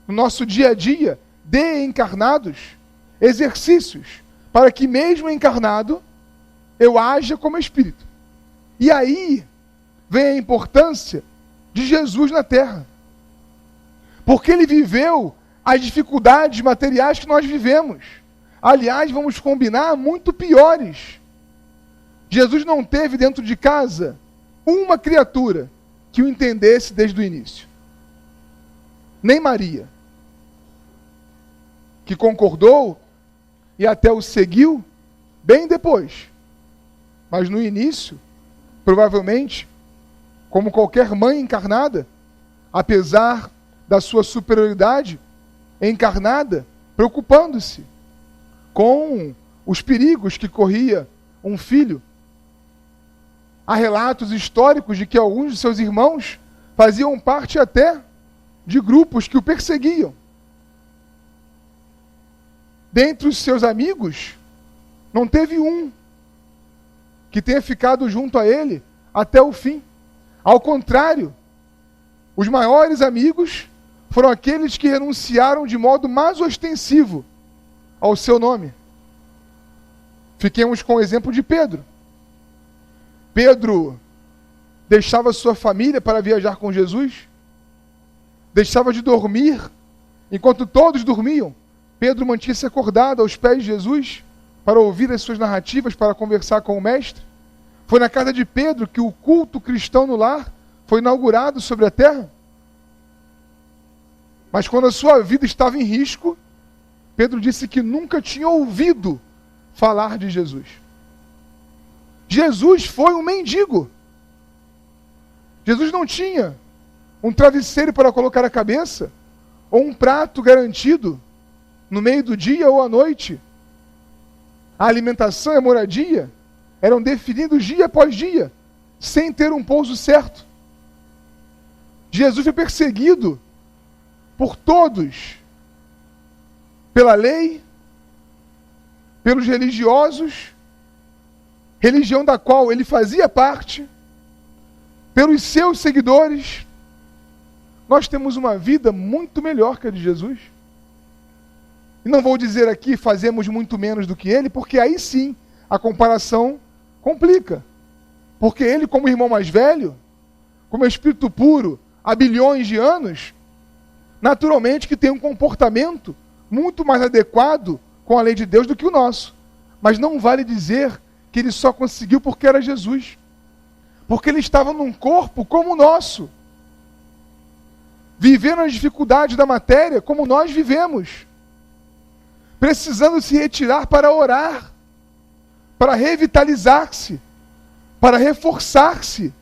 no nosso dia a dia, de encarnados, exercícios, para que mesmo encarnado, eu haja como espírito. E aí vem a importância de Jesus na Terra. Porque ele viveu as dificuldades materiais que nós vivemos. Aliás, vamos combinar, muito piores. Jesus não teve dentro de casa uma criatura que o entendesse desde o início. Nem Maria, que concordou e até o seguiu, bem depois. Mas no início, provavelmente, como qualquer mãe encarnada, apesar da sua superioridade encarnada, preocupando-se com os perigos que corria um filho. Há relatos históricos de que alguns de seus irmãos faziam parte até de grupos que o perseguiam. Dentre os seus amigos, não teve um que tenha ficado junto a ele até o fim. Ao contrário, os maiores amigos foram aqueles que renunciaram de modo mais ostensivo ao seu nome. Fiquemos com o exemplo de Pedro. Pedro deixava sua família para viajar com Jesus, deixava de dormir, enquanto todos dormiam. Pedro mantinha-se acordado aos pés de Jesus para ouvir as suas narrativas, para conversar com o Mestre. Foi na casa de Pedro que o culto cristão no lar foi inaugurado sobre a terra. Mas quando a sua vida estava em risco, Pedro disse que nunca tinha ouvido falar de Jesus. Jesus foi um mendigo. Jesus não tinha um travesseiro para colocar a cabeça, ou um prato garantido no meio do dia ou à noite. A alimentação e a moradia eram definidos dia após dia, sem ter um pouso certo. Jesus foi perseguido por todos, pela lei, pelos religiosos, religião da qual ele fazia parte, pelos seus seguidores. Nós temos uma vida muito melhor que a de Jesus. E não vou dizer aqui fazemos muito menos do que ele, porque aí sim a comparação complica. Porque ele, como irmão mais velho, como espírito puro há bilhões de anos, naturalmente que tem um comportamento muito mais adequado com a lei de Deus do que o nosso. Mas não vale dizer que ele só conseguiu porque era Jesus. Porque ele estava num corpo como o nosso, vivendo as dificuldades da matéria como nós vivemos, precisando se retirar para orar, para revitalizar-se, para reforçar-se,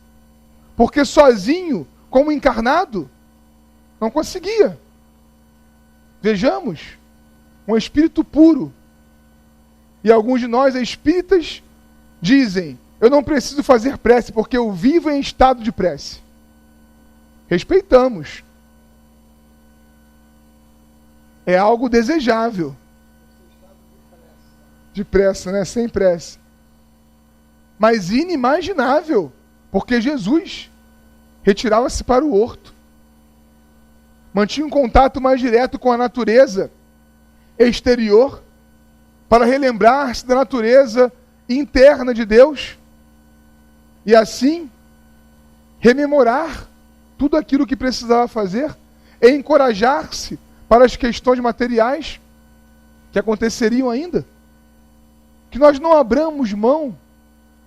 porque sozinho, como encarnado, não conseguia. Vejamos, um espírito puro. E alguns de nós, espíritas, dizem: eu não preciso fazer prece, porque eu vivo em estado de prece. Respeitamos. É algo desejável. De pressa, né? Sem prece. Mas inimaginável, porque Jesus retirava-se para o horto. Mantinha um contato mais direto com a natureza exterior, para relembrar-se da natureza interna de Deus, e assim rememorar tudo aquilo que precisava fazer, e encorajar-se para as questões materiais que aconteceriam ainda. Que nós não abramos mão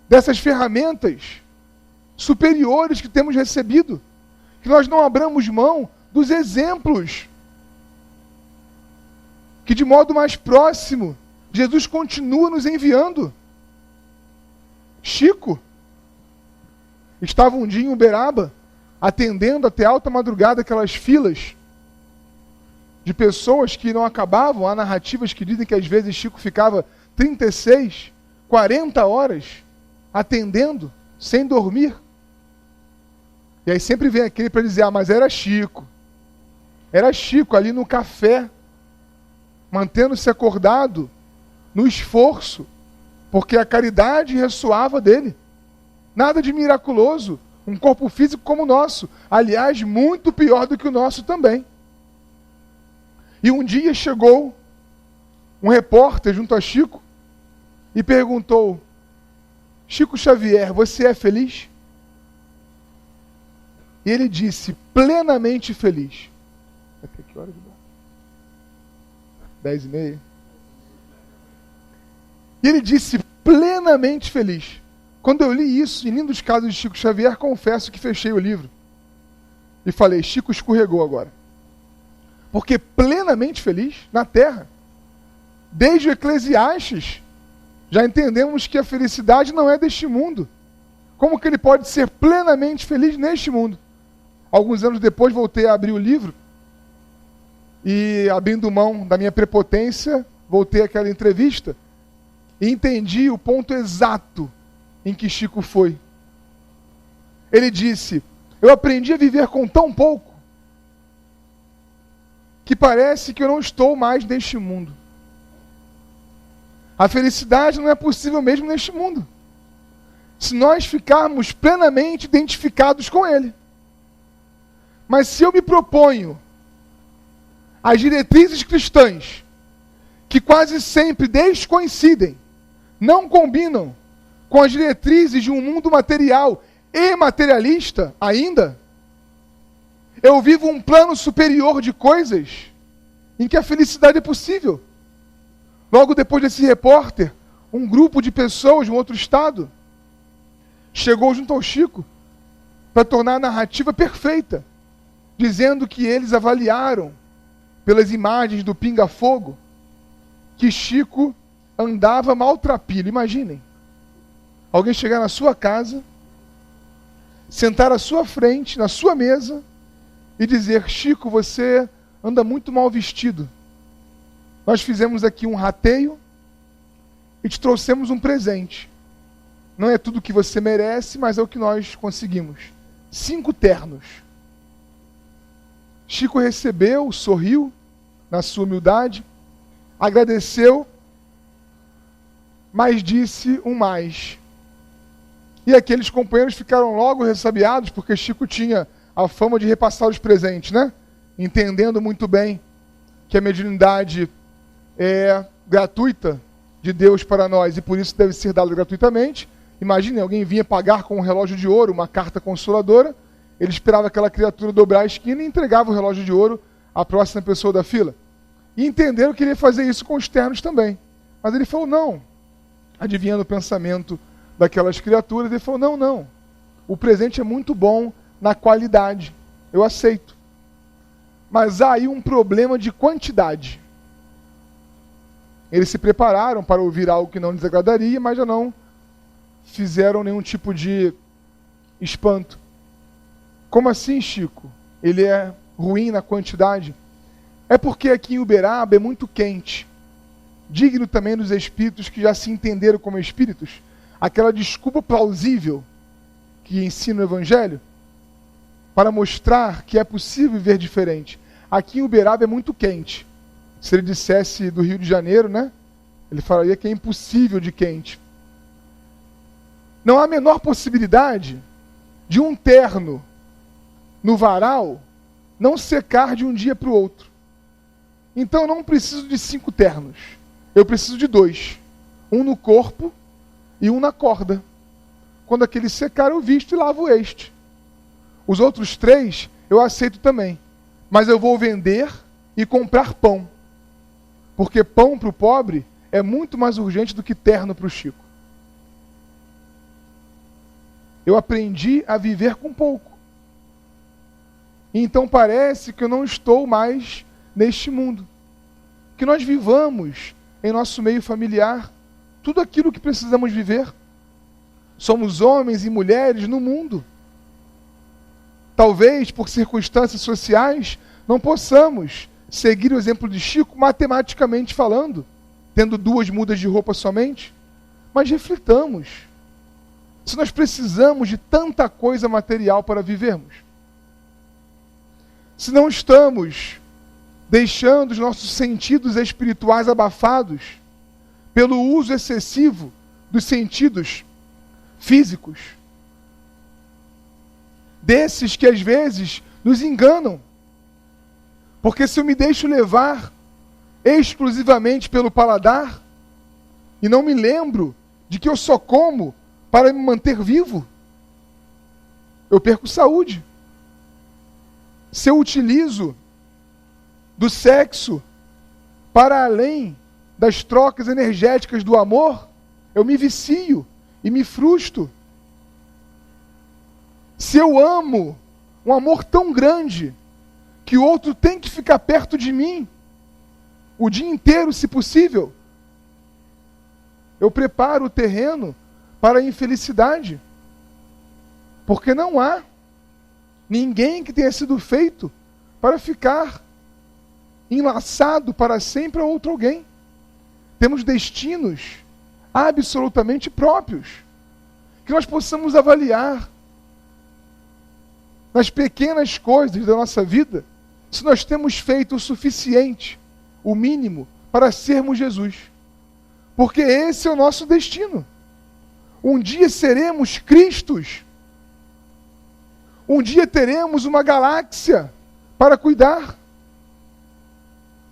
dessas ferramentas superiores que temos recebido, que nós não abramos mão dos exemplos que de modo mais próximo Jesus continua nos enviando. Chico estava um dia em Uberaba, atendendo até alta madrugada aquelas filas de pessoas que não acabavam. Há narrativas que dizem que às vezes Chico ficava 36, 40 horas atendendo, sem dormir. E aí sempre vem aquele para dizer: ah, mas era Chico. Era Chico ali no café, mantendo-se acordado, no esforço, porque a caridade ressoava dele. Nada de miraculoso, um corpo físico como o nosso, aliás, muito pior do que o nosso também. E um dia chegou um repórter junto a Chico e perguntou: Chico Xavier, você é feliz? E ele disse: plenamente feliz. Até que hora que dá? 10h30. E ele disse: plenamente feliz. Quando eu li isso, em Lindos Casos de Chico Xavier, confesso que fechei o livro e falei: Chico escorregou agora. Porque plenamente feliz na Terra, desde o Eclesiastes, Já entendemos que a felicidade não é deste mundo. Como que ele pode ser plenamente feliz neste mundo? Alguns anos depois voltei a abrir o livro e, abrindo mão da minha prepotência, voltei àquela entrevista e entendi o ponto exato em que Chico foi. Ele disse: eu aprendi a viver com tão pouco que parece que eu não estou mais neste mundo. A felicidade não é possível mesmo neste mundo, se nós ficarmos plenamente identificados com Ele. Mas se eu me proponho as diretrizes cristãs, que quase sempre descoincidem, não combinam com as diretrizes de um mundo material e materialista ainda, eu vivo um plano superior de coisas em que a felicidade é possível. Logo depois desse repórter, um grupo de pessoas de um outro estado chegou junto ao Chico para tornar a narrativa perfeita, dizendo que eles avaliaram, pelas imagens do pinga-fogo, que Chico andava maltrapilho. Imaginem, alguém chegar na sua casa, sentar à sua frente, na sua mesa, e dizer: Chico, você anda muito mal vestido. Nós fizemos aqui um rateio e te trouxemos um presente. Não é tudo o que você merece, mas é o que nós conseguimos. 5 ternos. Chico recebeu, sorriu, na sua humildade, agradeceu, mas disse um mais. E aqueles companheiros ficaram logo ressabiados, porque Chico tinha a fama de repassar os presentes, né? Entendendo muito bem que a mediunidade é gratuita de Deus para nós e por isso deve ser dado gratuitamente. Imagine, alguém vinha pagar com um relógio de ouro, uma carta consoladora, ele esperava aquela criatura dobrar a esquina e entregava o relógio de ouro à próxima pessoa da fila. E entenderam que ele ia fazer isso com os ternos também. Mas ele falou: não. Adivinhando o pensamento daquelas criaturas, ele falou: não. O presente é muito bom na qualidade. Eu aceito. Mas há aí um problema de quantidade. Eles se prepararam para ouvir algo que não lhes agradaria, mas já não fizeram nenhum tipo de espanto. Como assim, Chico? Ele é ruim na quantidade? É porque aqui em Uberaba é muito quente. Digno também dos espíritos que já se entenderam como espíritos. Aquela desculpa plausível que ensina o Evangelho para mostrar que é possível viver diferente. Aqui em Uberaba é muito quente. Se ele dissesse do Rio de Janeiro, né? Ele falaria que é impossível de quente. Não há a menor possibilidade de um terno no varal não secar de um dia para o outro. Então eu não preciso de 5 ternos. Eu preciso de 2. Um no corpo e um na corda. Quando aquele secar, eu visto e lavo este. Os outros 3 eu aceito também. Mas eu vou vender e comprar pão. Porque pão para o pobre é muito mais urgente do que terno para o Chico. Eu aprendi a viver com pouco. Então parece que eu não estou mais neste mundo. Que nós vivamos em nosso meio familiar tudo aquilo que precisamos viver. Somos homens e mulheres no mundo. Talvez por circunstâncias sociais não possamos seguir o exemplo de Chico matematicamente falando, tendo 2 mudas de roupa somente. Mas reflitamos. Se nós precisamos de tanta coisa material para vivermos. Se não estamos deixando os nossos sentidos espirituais abafados pelo uso excessivo dos sentidos físicos, desses que às vezes nos enganam. Porque se eu me deixo levar exclusivamente pelo paladar e não me lembro de que eu só como para me manter vivo, eu perco saúde. Se eu utilizo do sexo para além das trocas energéticas do amor, eu me vicio e me frustro. Se eu amo um amor tão grande que o outro tem que ficar perto de mim o dia inteiro, se possível, eu preparo o terreno para a infelicidade. Porque não há ninguém que tenha sido feito para ficar enlaçado para sempre a outro alguém. Temos destinos absolutamente próprios, que nós possamos avaliar nas pequenas coisas da nossa vida, se nós temos feito o suficiente, o mínimo, para sermos Jesus. Porque esse é o nosso destino. Um dia seremos Cristos. Um dia teremos uma galáxia para cuidar.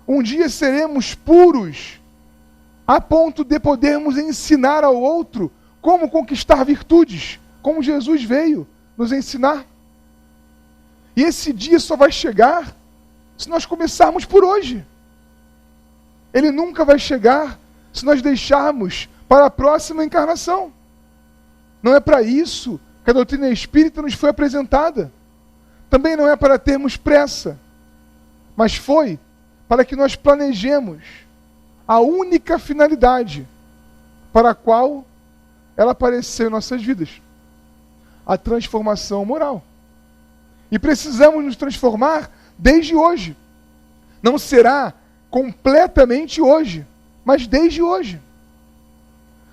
Um dia seremos puros, a ponto de podermos ensinar ao outro como conquistar virtudes, como Jesus veio nos ensinar. E esse dia só vai chegar se nós começarmos por hoje. Ele nunca vai chegar se nós deixarmos para a próxima encarnação. Não é para isso que a doutrina espírita nos foi apresentada. Também não é para termos pressa, mas foi para que nós planejemos a única finalidade para a qual ela apareceu em nossas vidas: a transformação moral. E precisamos nos transformar desde hoje. Não será completamente hoje, mas desde hoje.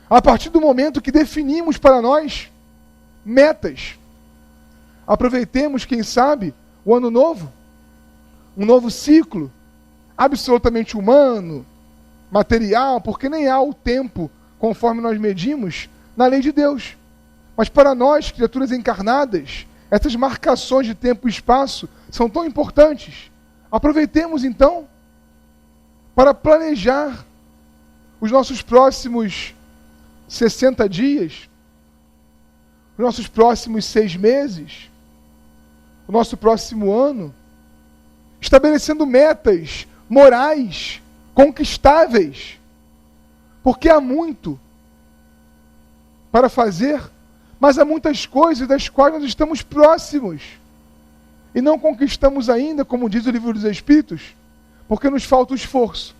A partir do momento que definimos para nós metas. Aproveitemos, quem sabe, o ano novo, um novo ciclo, absolutamente humano, material, porque nem há o tempo, conforme nós medimos, na lei de Deus. Mas para nós, criaturas encarnadas, essas marcações de tempo e espaço são tão importantes. Aproveitemos então para planejar os nossos próximos 60 dias, os nossos próximos 6 meses, o nosso próximo ano, estabelecendo metas morais, conquistáveis, porque há muito para fazer, mas há muitas coisas das quais nós estamos próximos e não conquistamos ainda, como diz o Livro dos Espíritos, porque nos falta o esforço,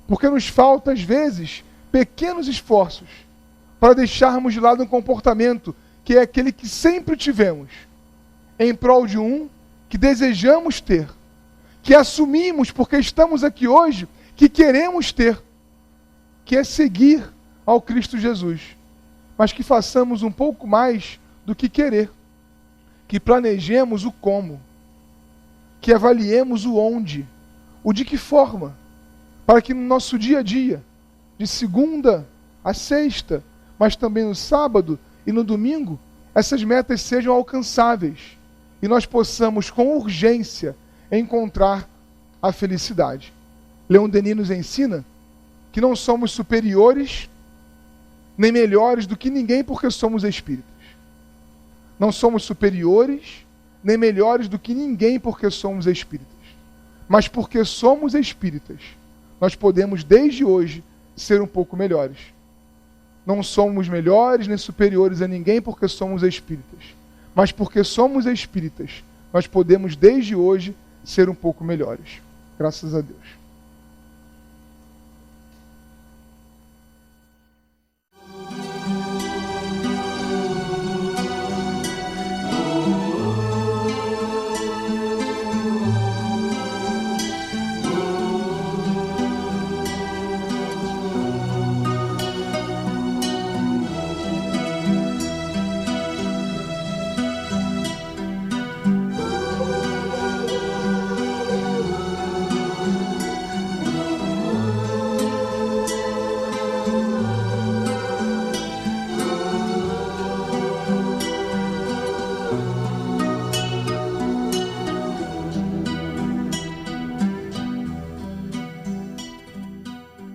porque nos falta, às vezes, pequenos esforços para deixarmos de lado um comportamento que é aquele que sempre tivemos, em prol de um que desejamos ter, que assumimos porque estamos aqui hoje, que queremos ter, que é seguir ao Cristo Jesus, mas que façamos um pouco mais do que querer, que planejemos o como, que avaliemos o onde, o de que forma, para que no nosso dia a dia, de segunda a sexta, mas também no sábado e no domingo, essas metas sejam alcançáveis e nós possamos com urgência encontrar a felicidade. Leon Denis nos ensina que não somos superiores nem melhores do que ninguém porque somos espíritas. Não somos superiores nem melhores do que ninguém porque somos espíritas. Mas porque somos espíritas, nós podemos desde hoje ser um pouco melhores. Não somos melhores nem superiores a ninguém porque somos espíritas. Mas porque somos espíritas, nós podemos desde hoje ser um pouco melhores. Graças a Deus.